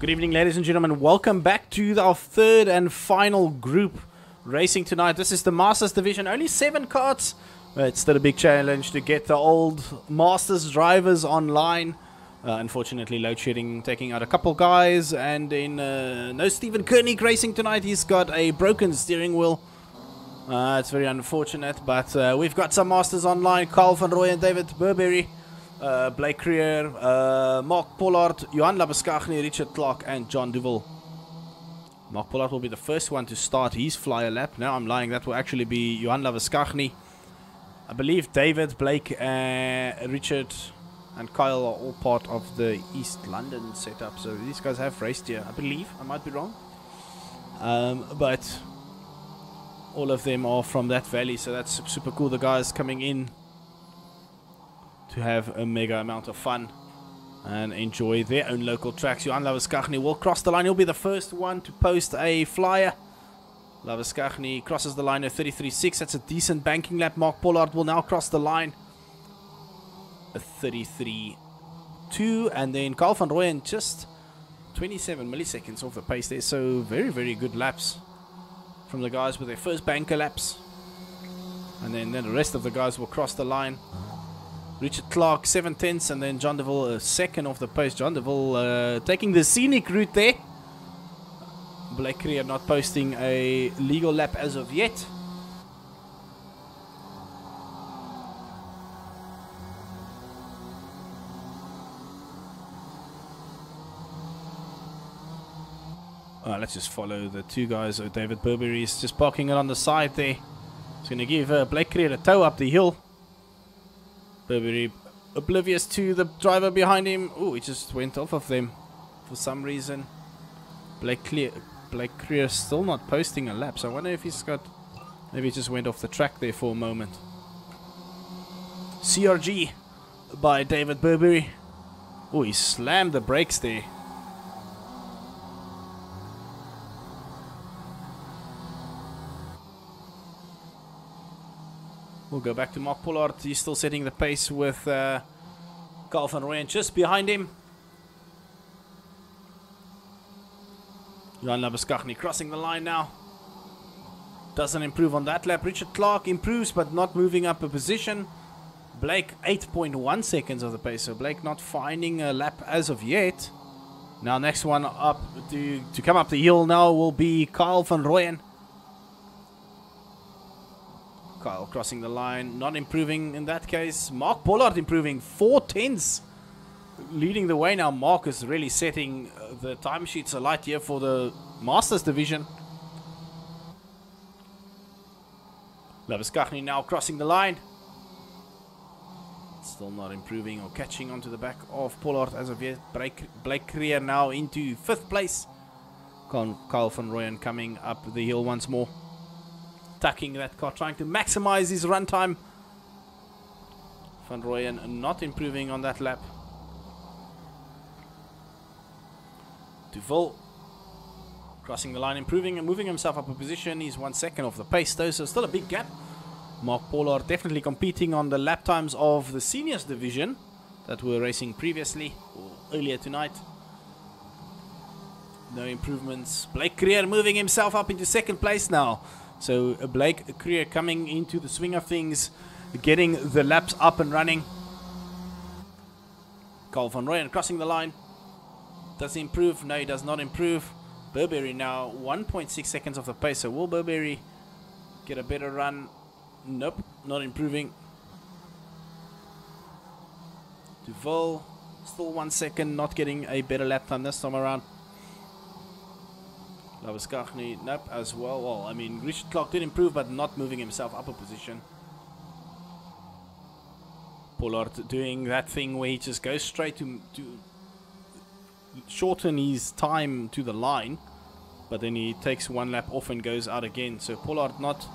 Good evening, ladies and gentlemen. Welcome back to our third and final group racing tonight. This is the Masters Division. Only 7 carts. It's still a big challenge to get the old Masters drivers online. Unfortunately, load shedding taking out a couple guys. And in no Stephen Koenig racing tonight. He's got a broken steering wheel. It's very unfortunate. But we've got some Masters online. Carl van Rooyen and David Burberry. Blake Creer, Mark Pollard, Johan Labuschagne, Richard Clark and John Duval. Mark Pollard will be the first one to start his flyer lap. Now I'm lying, that will actually be Johan Labuschagne. I believe David, Blake, Richard and Kyle are all part of the East London setup. So these guys have raced here, I believe. I might be wrong. But all of them are from that valley, so that's super cool. The guys coming in to have a mega amount of fun and enjoy their own local tracks. Johan Labuschagne will cross the line. He'll be the first one to post a flyer. Labuschagne crosses the line at 33.6. That's a decent banking lap. Mark Pollard will now cross the line at 33.2. And then Carl van Rooyen just 27 milliseconds off the pace there. So very, very good laps from the guys with their first banker laps. And then the rest of the guys will cross the line. Richard Clark 7/10, and then John Deville second off the pace. John Deville taking the scenic route there. Blake Creer not posting a legal lap as of yet. Let's just follow the two guys. David Burberry is just parking it on the side there. He's going to give Blake Creer a tow up the hill. Burberry oblivious to the driver behind him. Oh, he just went off of them for some reason. Blake Creer still not posting a lap, so I wonder if he's got... Maybe he just went off the track there for a moment. CRG by David Burberry. Oh, he slammed the brakes there. We'll go back to Mark Pollard. He's still setting the pace with Carl van Rooyen just behind him. Johan Labuschagne crossing the line now. Doesn't improve on that lap. Richard Clark improves but not moving up a position. Blake 8.1 seconds of the pace. So Blake not finding a lap as of yet. Now next one up to come up the hill now will be Carl van Rooyen. Kyle crossing the line, not improving in that case. Mark Pollard improving 4/10, leading the way now. Mark is really setting the timesheets alight here for the Masters Division. Labuschagne now crossing the line. Still not improving or catching onto the back of Pollard as of yet. Blake Creer now into 5th place. Kyle van Rooyen coming up the hill once more. Tucking that car, trying to maximize his run time. Van Rooyen not improving on that lap. Duval crossing the line, improving and moving himself up a position. He's 1 second off the pace though, so still a big gap. Mark Pollard definitely competing on the lap times of the seniors division that were racing previously or earlier tonight. No improvements. Blake Creer moving himself up into 2nd place now. So Blake Creer coming into the swing of things, getting the laps up and running. Carl van Rooyen crossing the line. Does he improve? No, he does not improve. Burberry now 1.6 seconds off the pace. So will Burberry get a better run? Nope, not improving. Duval still 1 second, not getting a better lap time this time around. Labuschagne, nope, as well. Well, I mean, Richard Clark did improve, but not moving himself up a position. Pollard doing that thing where he just goes straight to shorten his time to the line, but then he takes 1 lap off and goes out again. So Pollard not...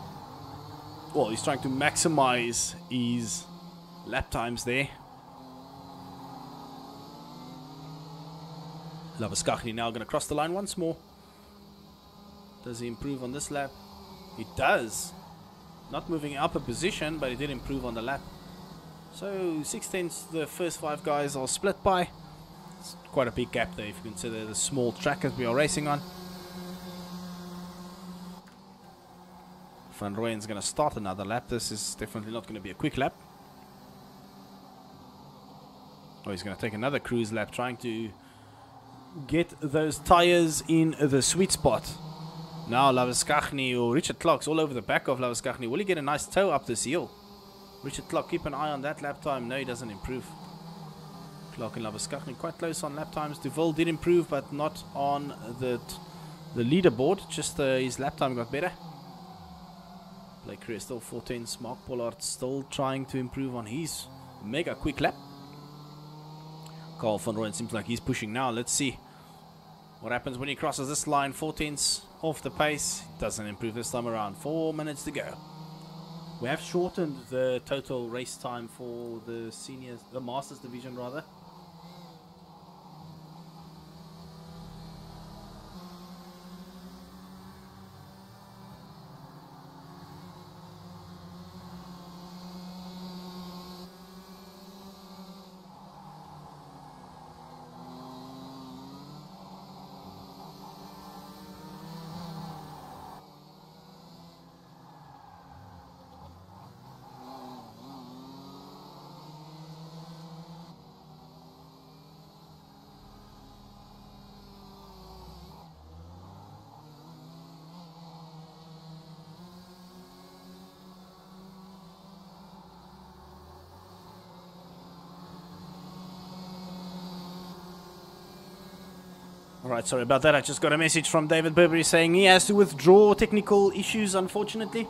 Well, he's trying to maximize his lap times there. Labuschagne now going to cross the line once more. Does he improve on this lap? He does. Not moving up a position, but he did improve on the lap. So 6/10, the first 5 guys are split by. It's quite a big gap there if you consider the small track that we are racing on. Van Rooyen's going to start another lap. This is definitely not going to be a quick lap. Oh, he's going to take another cruise lap, trying to get those tires in the sweet spot. Now Lawaskachny or Richard Clark's all over the back of Lawaskachny. Will he get a nice tow up this hill? Richard Clark, keep an eye on that lap time. No, he doesn't improve. Clark and Lawaskachny quite close on lap times. Duval did improve, but not on the leaderboard. Just his lap time got better. Blake Creer still 4/10. Mark Pollard still trying to improve on his mega quick lap. Carl van Rooyen seems like he's pushing now. Let's see what happens when he crosses this line. 4/10 off the pace. Doesn't improve this time around. 4 minutes to go. We have shortened the total race time for the seniors, the Masters division rather. Alright, sorry about that. I just got a message from David Burberry saying he has to withdraw, technical issues, unfortunately.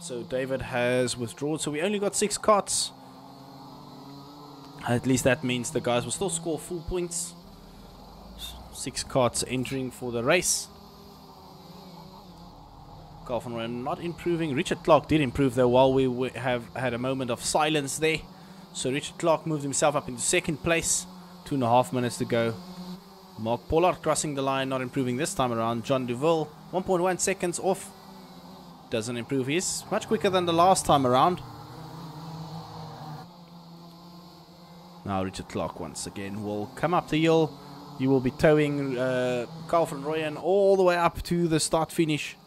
So David has withdrawn. So we only got 6 carts. At least that means the guys will still score full points. 6 carts entering for the race. Carl van Rooyen not improving. Richard Clark did improve though while we have had a moment of silence there. So Richard Clark moved himself up into 2nd place. 2.5 minutes to go. Mark Pollard crossing the line, not improving this time around. John Duval, 1.1 seconds off. Doesn't improve. He's much quicker than the last time around. Now Richard Clark once again will come up the hill. He will be towing Carl van Rooyen all the way up to the start finish.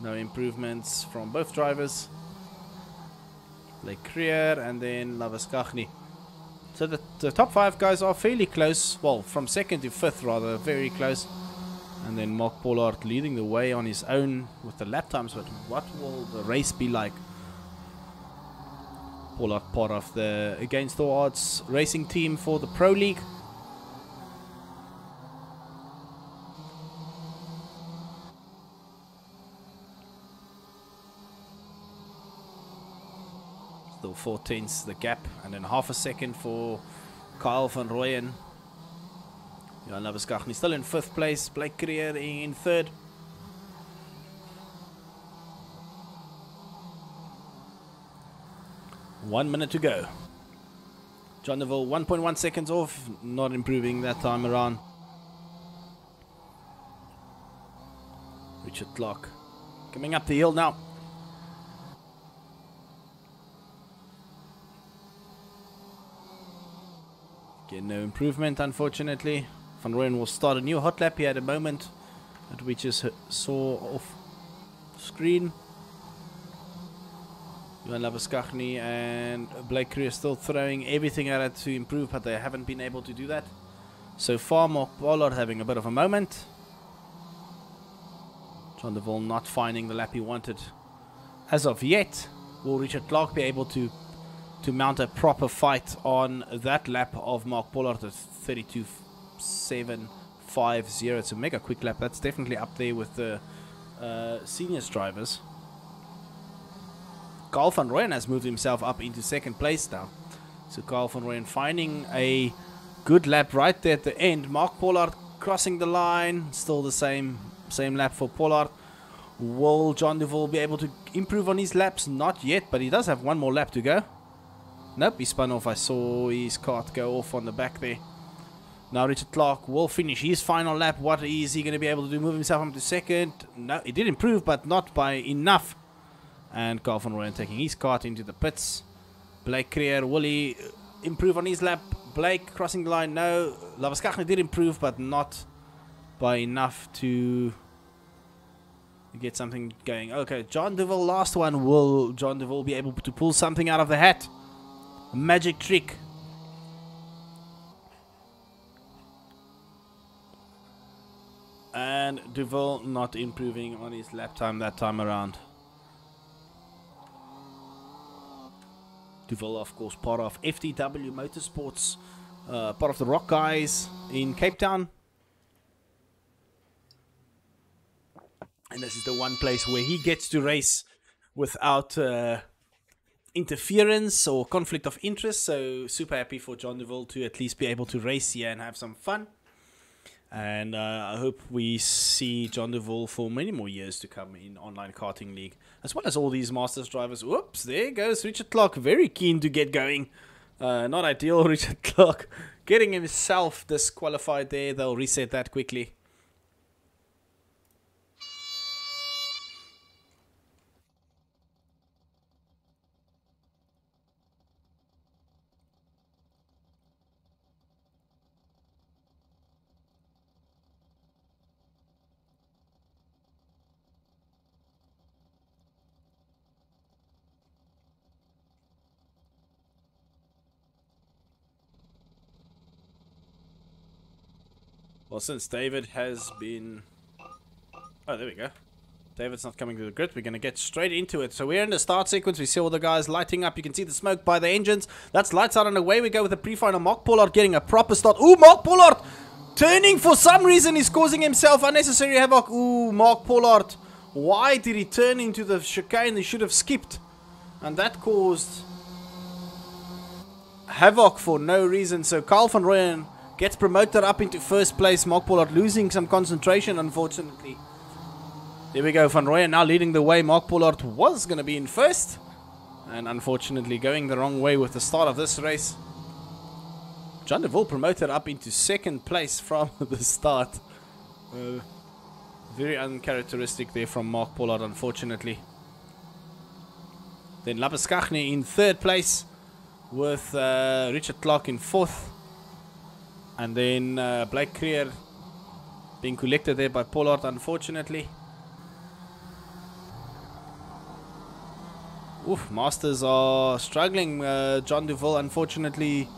No improvements from both drivers. Blake Creer and then Lawaskachny. So the top 5 guys are fairly close. Well, from 2nd to 5th rather, very close. And then Mark Pollard leading the way on his own with the lap times. But what will the race be like? Pollard part of the Against All Odds racing team for the Pro League. Still 4/10 the gap, and then half a second for Kyle van Rooyen. Jan Lawaskachny still in 5th place. Blake Creer in 3rd. One minute to go. John Neville 1.1 seconds off, not improving that time around. Richard Clark coming up the hill now. Again, no improvement, unfortunately. Van Rooyen will start a new hot lap. He had a moment that we just saw off screen. Jan Lawaskachny and Blake Creer still throwing everything at it to improve, but they haven't been able to do that. So far, Mark Pollard having a bit of a moment. John Deville not finding the lap he wanted as of yet. Will Richard Clark be able to mount a proper fight on that lap of Mark Pollard at 32.750? It's a mega quick lap. That's definitely up there with the seniors drivers. Carl van Rooyen has moved himself up into 2nd place now. So Carl van Rooyen finding a good lap right there at the end. Mark Pollard crossing the line. Still the same lap for Pollard. Will John Deville be able to improve on his laps? Not yet, but he does have one more lap to go. Nope, he spun off. I saw his kart go off on the back there. Now Richard Clark will finish his final lap. What is he going to be able to do? Move himself up to 2nd. No, he did improve, but not by enough. And Carl van Rooyen taking his kart into the pits. Blake Creer, will he improve on his lap? Blake crossing the line, no. Labuschagne did improve, but not by enough to get something going. Okay, John Deville, last one. Will John Deville be able to pull something out of the hat? A magic trick. And Deville not improving on his lap time that time around. Deville, of course, part of FTW Motorsports, part of the Rock Guys in Cape Town. And this is the one place where he gets to race without interference or conflict of interest. So super happy for John Deville to at least be able to race here and have some fun. And I hope we see John Deville for many more years to come in Online Karting League, as well as all these Masters drivers. Whoops, there goes Richard Clark, very keen to get going. Not ideal, Richard Clark getting himself disqualified there. They'll reset that quickly. Well, since David has been... Oh, there we go. David's not coming to the grid. We're going to get straight into it. So we're in the start sequence. We see all the guys lighting up. You can see the smoke by the engines. That's lights out and away we go with the pre-final. Mark Pollard getting a proper start. Ooh, Mark Pollard turning for some reason. He's causing himself unnecessary havoc. Ooh, Mark Pollard. Why did he turn into the chicane? He should have skipped. And that caused havoc for no reason. So Carl van Rooyen gets promoted up into first place. Mark Pollard losing some concentration, unfortunately. There we go. Van Rooyen now leading the way. Mark Pollard was going to be in first, and unfortunately going the wrong way with the start of this race. John Deville promoted up into second place from the start. Very uncharacteristic there from Mark Pollard, unfortunately. Then Labuschagne in third place with Richard Clark in fourth. And then Blake Creer being collected there by Pollard, unfortunately. Oof, Masters are struggling. John Deville, unfortunately.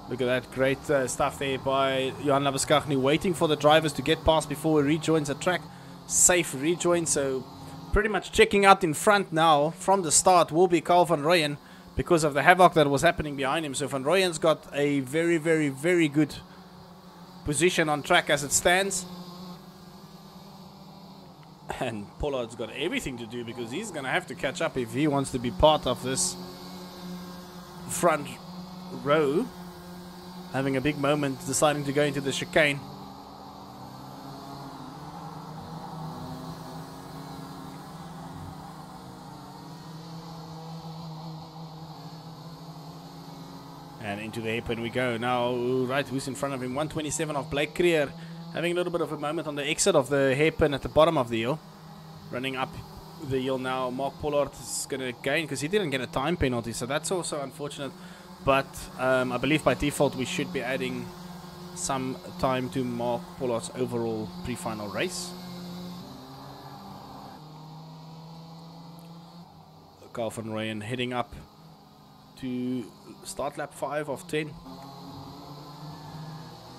Look at that, great stuff there by Johan Labuschagne, waiting for the drivers to get past before he rejoins the track. Safe rejoin, so pretty much checking out in front now from the start will be Carl van Rooyen, because of the havoc that was happening behind him. So Van Rooyen's got a very, very, very good position on track as it stands. And Pollard's got everything to do, because he's going to have to catch up if he wants to be part of this front row. Having a big moment, deciding to go into the chicane. And into the hairpin we go. Now, right, who's in front of him? 127 of Blake Creer. Having a little bit of a moment on the exit of the hairpin at the bottom of the hill. Running up the hill now. Mark Pollard is going to gain because he didn't get a time penalty. So that's also unfortunate. But I believe by default we should be adding some time to Mark Pollard's overall pre-final race. Carl van Rooyen heading up to start lap 5 of 10.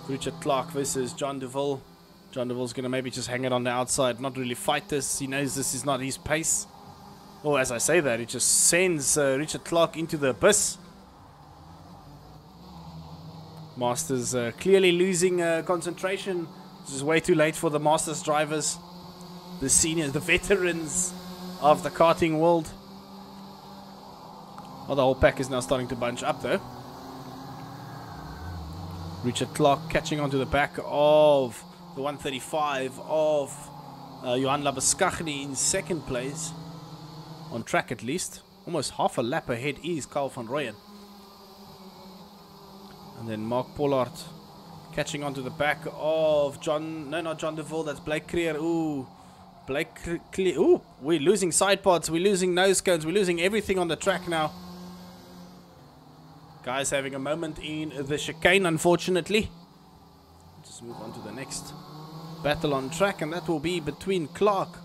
Richard Clark versus John Deville. John Deville's going to maybe just hang it on the outside, not really fight this. He knows this is not his pace. Oh, as I say that, it just sends Richard Clark into the abyss. Masters clearly losing concentration. This is way too late for the Masters drivers. The seniors, the veterans of the karting world. Oh, the whole pack is now starting to bunch up though. Richard Clark catching onto the back of the 135 of Johan Labuschagne in second place. On track at least. Almost half a lap ahead is Carl van Rooyen. And then Mark Pollard catching onto the back of not John Deville, that's Blake Creer. Ooh, Blake Creer. Ooh, we're losing side pods, we're losing nose cones, we're losing everything on the track now. Guys having a moment in the chicane, unfortunately. Just move on to the next battle on track, and that will be between Clark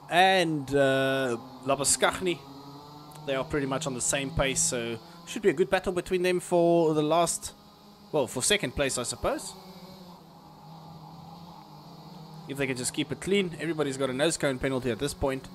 and Labuskaghni. They are pretty much on the same pace, so should be a good battle between them for the last, well, for second place, I suppose. If they can just keep it clean. Everybody's got a nose cone penalty at this point.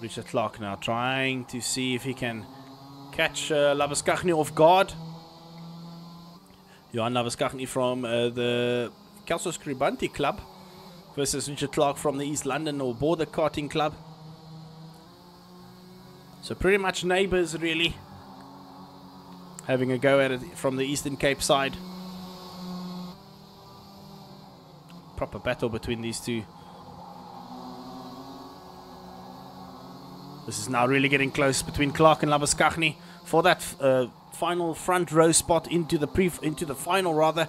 Richard Clark now trying to see if he can catch Labuskaghni off guard. Johan Labuskaghni from the Kelso Scribanti Club versus Richard Clark from the East London or Border Karting Club. So pretty much neighbours, really, having a go at it from the Eastern Cape side. Proper battle between these two. This is now really getting close between Clark and Labuskaghni for that final front row spot into the final rather.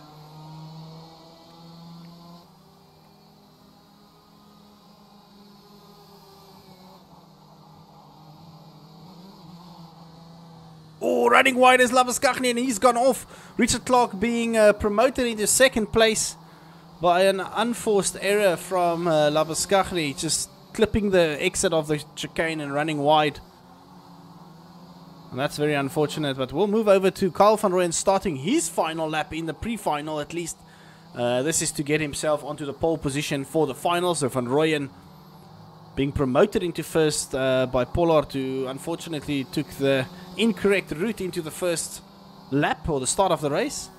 Oh, running wide is Labuskaghni, and he's gone off. Richard Clark being promoted into second place by an unforced error from Labuskaghni, just clipping the exit of the chicane and running wide. And that's very unfortunate, but we'll move over to Carl van Rooyen starting his final lap in the pre-final at least. This is to get himself onto the pole position for the finals. So Van Rooyen being promoted into first by Pollard, who unfortunately took the incorrect route into the first lap or the start of the race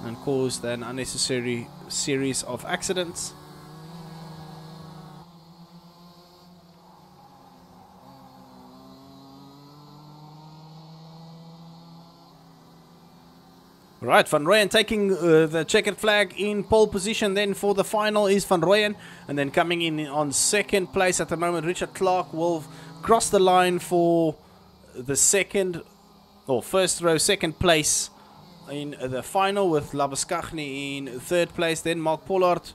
and caused an unnecessary series of accidents. Right, Van Rooyen taking the checkered flag in pole position. Then for the final is Van Rooyen, and then coming in on second place at the moment, Richard Clark will cross the line for the first row second place in the final, with Labuskaghni in third place. Then Mark Pollard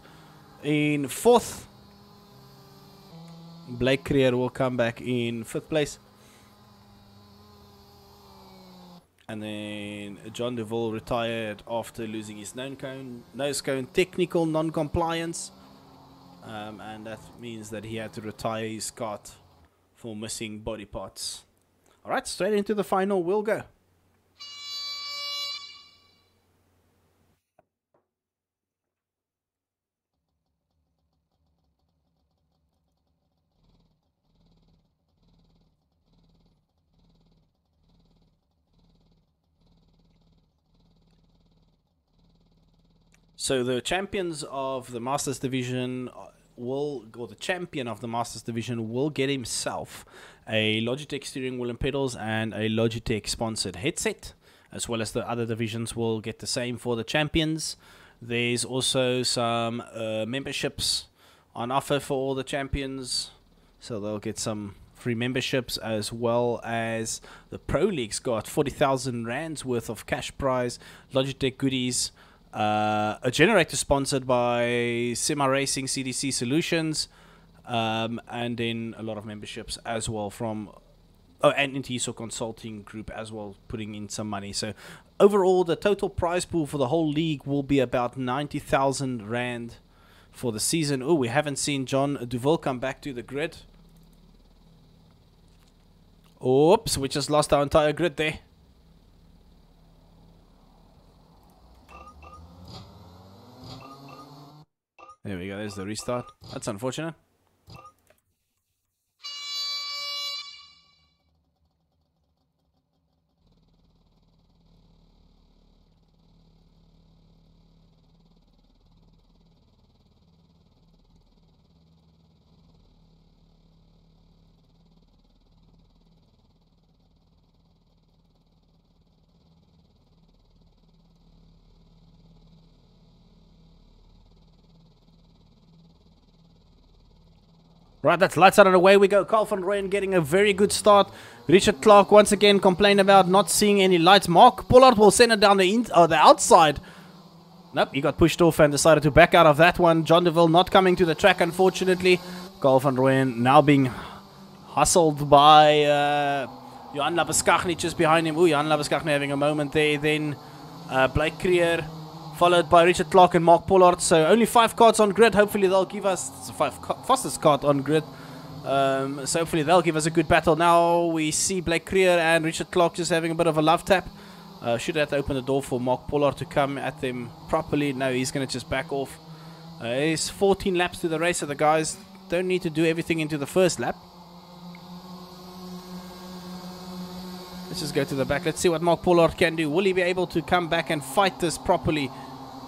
in fourth. Blake Creer will come back in fifth place. And then John DeVille retired after losing his nose cone technical non-compliance. And that means that he had to retire his kart for missing body parts. Alright, straight into the final we'll go. So the champions of the Masters Division the champion of the Masters Division will get himself a Logitech steering wheel and pedals and a Logitech sponsored headset, as well as the other divisions will get the same for the champions. There's also some memberships on offer for all the champions, so they'll get some free memberships, as well as the Pro League's got 40,000 rands worth of cash prize, Logitech goodies, a generator sponsored by Semi Racing CDC Solutions, and then a lot of memberships as well from and Intiso Consulting Group as well, putting in some money. So overall, the total prize pool for the whole league will be about 90,000 rand for the season. Oh, we haven't seen John Duval come back to the grid. Oops, we just lost our entire grid there. There we go, there's the restart. That's unfortunate. Right, that's lights out and away we go. Carl van Rooyen getting a very good start. Richard Clark once again complained about not seeing any lights. Mark Pollard will send it down the outside. Nope, he got pushed off and decided to back out of that one. John DeVille not coming to the track, unfortunately. Carl van Rooyen now being hustled by Johan Labuschagne just behind him. Ooh, Johan Labuschagne having a moment there. Then Blake Creer, followed by Richard Clark and Mark Pollard. So only 5 cards on grid. Hopefully they'll give us the fastest card on grid. So hopefully they'll give us a good battle. Now we see Blake Creer and Richard Clark just having a bit of a love tap. Should have to open the door for Mark Pollard to come at them properly. No, he's going to just back off. It's 14 laps to the race, so the guys don't need to do everything into the first lap. Let's just go to the back. Let's see what Mark Pollard can do. Will he be able to come back and fight this properly?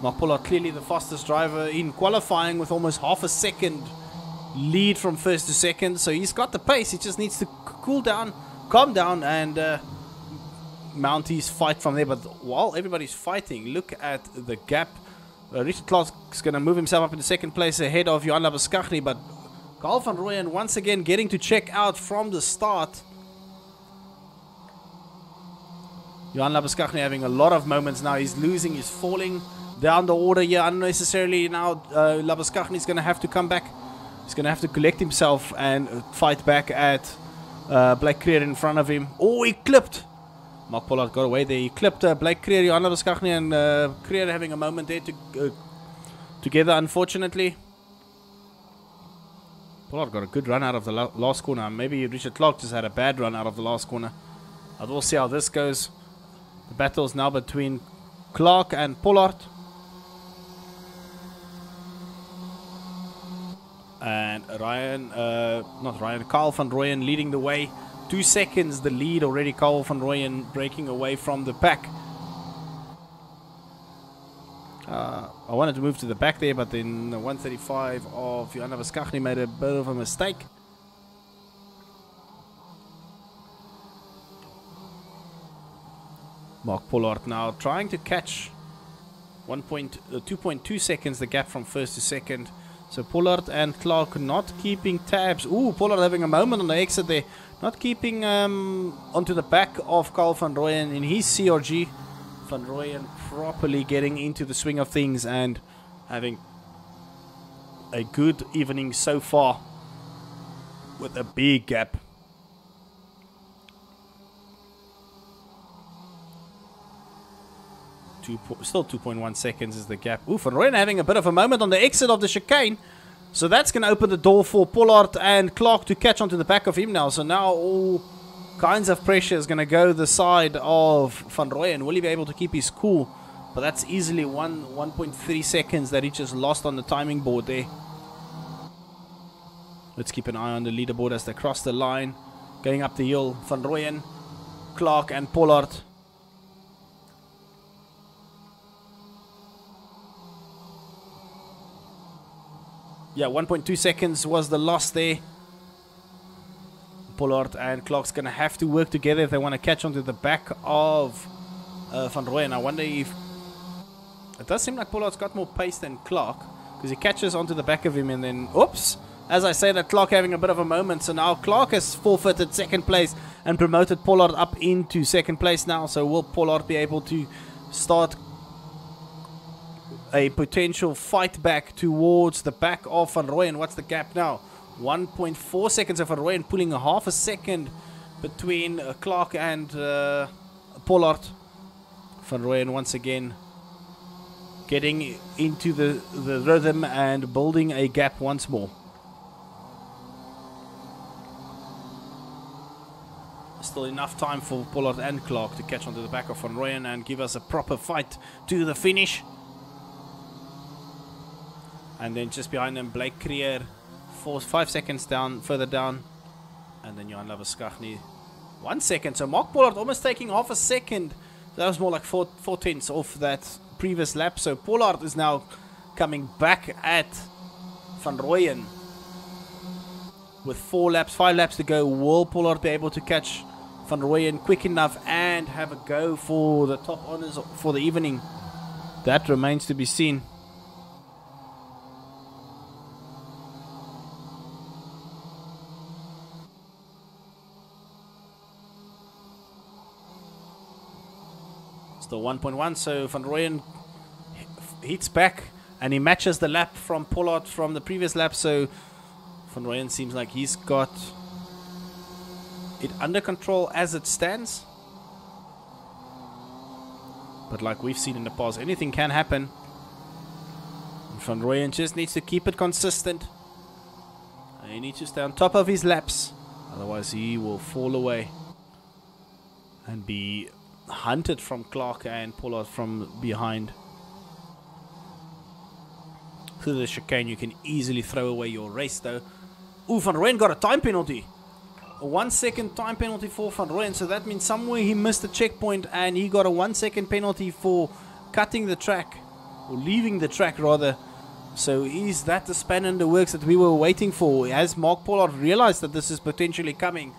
Mark Pollard clearly the fastest driver in qualifying with almost half a second lead from first to second. So he's got the pace. He just needs to cool down, calm down, and mount his fight from there. But while everybody's fighting, look at the gap. Richard Clark's going to move himself up into second place ahead of Johan Labuschagne. But Carl van Rooyen once again getting to check out from the start. Johan Labuschagne having a lot of moments now. He's losing, he's falling down the order here unnecessarily. Now Labuschagne is going to have to come back. He's going to have to collect himself and fight back at Blake Creer in front of him. Oh, he clipped. Mark Pollard got away there. He clipped Blake Creer, Johan Labuschagne, and Creer having a moment there together, unfortunately. Pollard got a good run out of the last corner. Maybe Richard Clark just had a bad run out of the last corner. But we'll see how this goes. The battle is now between Clark and Pollard. And Carl van Rooyen leading the way. 2 seconds the lead already. Carl van Rooyen breaking away from the pack. I wanted to move to the back there, but then the 135 of Johan Labuschagne made a bit of a mistake. Mark Pollard now trying to catch 2.2 seconds the gap from first to second. So Pollard and Clark not keeping tabs. Ooh, Pollard having a moment on the exit there. Not keeping onto the back of Carl van Rooyen in his CRG. Van Rooyen properly getting into the swing of things and having a good evening so far with a big gap. Still 2.1 seconds is the gap. Ooh, Van Rooyen having a bit of a moment on the exit of the chicane. So that's going to open the door for Pollard and Clark to catch onto the back of him now. So now all kinds of pressure is going to go the side of Van Rooyen. Will he be able to keep his cool? But that's easily 1.3 seconds that he just lost on the timing board there. Let's keep an eye on the leaderboard as they cross the line. Going up the hill, Van Rooyen, Clark and Pollard. Yeah, 1.2 seconds was the loss there. Pollard and Clark's going to have to work together if they want to catch onto the back of Van Rooyen. I wonder if... It does seem like Pollard's got more pace than Clark, because he catches onto the back of him and then... Oops! As I say that, Clark having a bit of a moment. So now Clark has forfeited second place and promoted Pollard up into second place now. So will Pollard be able to start a potential fight back towards the back of Van Rooyen? What's the gap now? 1.4 seconds of Van Rooyen, pulling a half a second between Clark and Pollard. Van Rooyen once again getting into the rhythm and building a gap once more. Still enough time for Pollard and Clark to catch onto the back of Van Rooyen and give us a proper fight to the finish. And then just behind them, Blake Creer, 5 seconds down, further down. And then Johan Labuschagne, 1 second. So Mark Pollard almost taking half a second. That was more like 4 tenths off that previous lap. So Pollard is now coming back at Van Rooyen with 5 laps to go. Will Pollard be able to catch Van Rooyen quick enough and have a go for the top honors for the evening? That remains to be seen. Still 1.1, so Van Rooyen hits back and he matches the lap from Pollard from the previous lap, so Van Rooyen seems like he's got it under control as it stands. But like we've seen in the past, anything can happen. Van Rooyen just needs to keep it consistent. He needs to stay on top of his laps, otherwise he will fall away and be hunted from Clark and Pollard from behind. Through the chicane you can easily throw away your race though. Ooh, Van Rooyen got a time penalty. A 1 second time penalty for Van Rooyen, so that means somewhere he missed the checkpoint and he got a 1 second penalty for cutting the track, or leaving the track rather. So is that the span in the works that we were waiting for? Has Mark Pollard realized that this is potentially coming?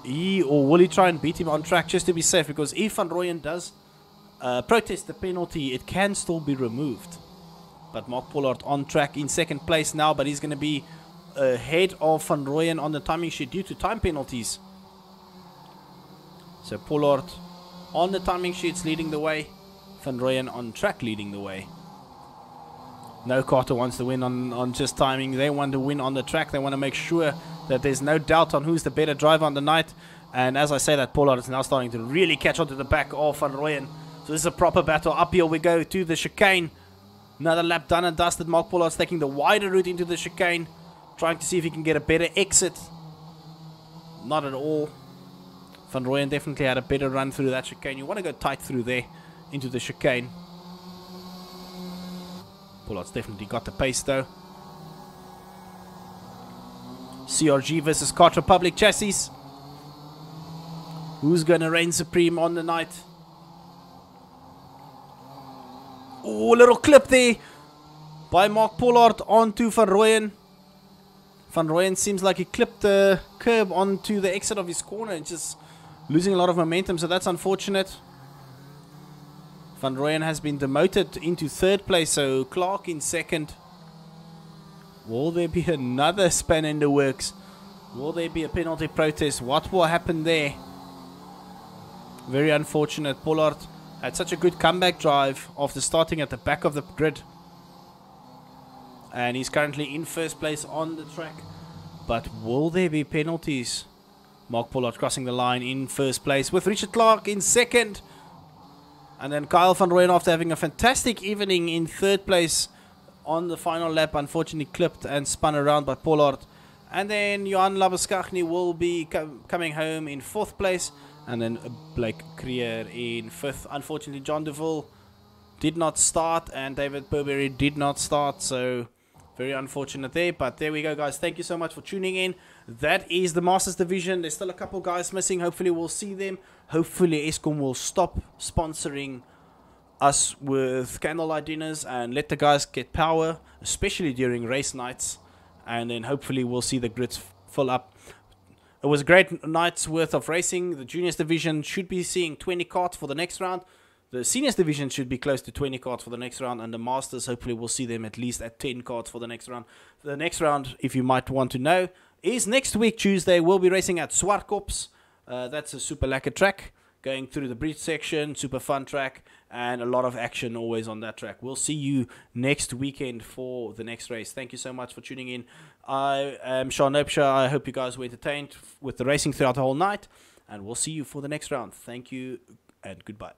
Will he try and beat him on track just to be safe? Because if Van Rooyen does protest the penalty, it can still be removed. But Mark Pollard on track in second place now, but he's going to be ahead of Van Rooyen on the timing sheet due to time penalties. So Pollard on the timing sheets leading the way, Van Rooyen on track leading the way. No Carter wants to win on just timing. They want to win on the track. They want to make sure that there's no doubt on who's the better driver on the night. And as I say that, Pollard is now starting to really catch onto the back of Van Rooyen. So this is a proper battle. Uphill we go to the chicane. Another lap done and dusted. Mark Pollard's taking the wider route into the chicane, trying to see if he can get a better exit. Not at all. Van Rooyen definitely had a better run through that chicane. You want to go tight through there into the chicane. Pollard's definitely got the pace though. CRG versus Kart Republic chassis. Who's going to reign supreme on the night? Oh, little clip there by Mark Pollard onto Van Rooyen. Van Rooyen seems like he clipped the curb onto the exit of his corner and just losing a lot of momentum, so that's unfortunate. Van Rooyen has been demoted into third place, so Clark in second. Will there be another span in the works? Will there be a penalty protest? What will happen there? Very unfortunate. Pollard had such a good comeback drive after starting at the back of the grid. And he's currently in first place on the track. But will there be penalties? Mark Pollard crossing the line in first place with Richard Clark in second. And then Kyle Van Rooyen, after having a fantastic evening, in third place on the final lap, unfortunately clipped and spun around by Pollard. And then Johan Labuschagne will be coming home in fourth place. And then Blake Creer in fifth. Unfortunately, John Deville did not start and David Burberry did not start. So very unfortunate there. But there we go, guys. Thank you so much for tuning in. That is the Masters Division. There's still a couple guys missing. Hopefully we'll see them. Hopefully Eskom will stop sponsoring us with candlelight dinners and let the guys get power, especially during race nights. And then hopefully we'll see the grids fill up. It was a great night's worth of racing. The juniors division should be seeing 20 carts for the next round. The seniors division should be close to 20 carts for the next round. And the masters, hopefully we'll see them at least at 10 carts for the next round. The next round, if you might want to know, is next week, Tuesday. We'll be racing at Swartkops. That's a super lacquer track. Going through the bridge section, super fun track, and a lot of action always on that track. We'll see you next weekend for the next race. Thank you so much for tuning in. I am Sean Opsha. I hope you guys were entertained with the racing throughout the whole night, and we'll see you for the next round. Thank you, and goodbye.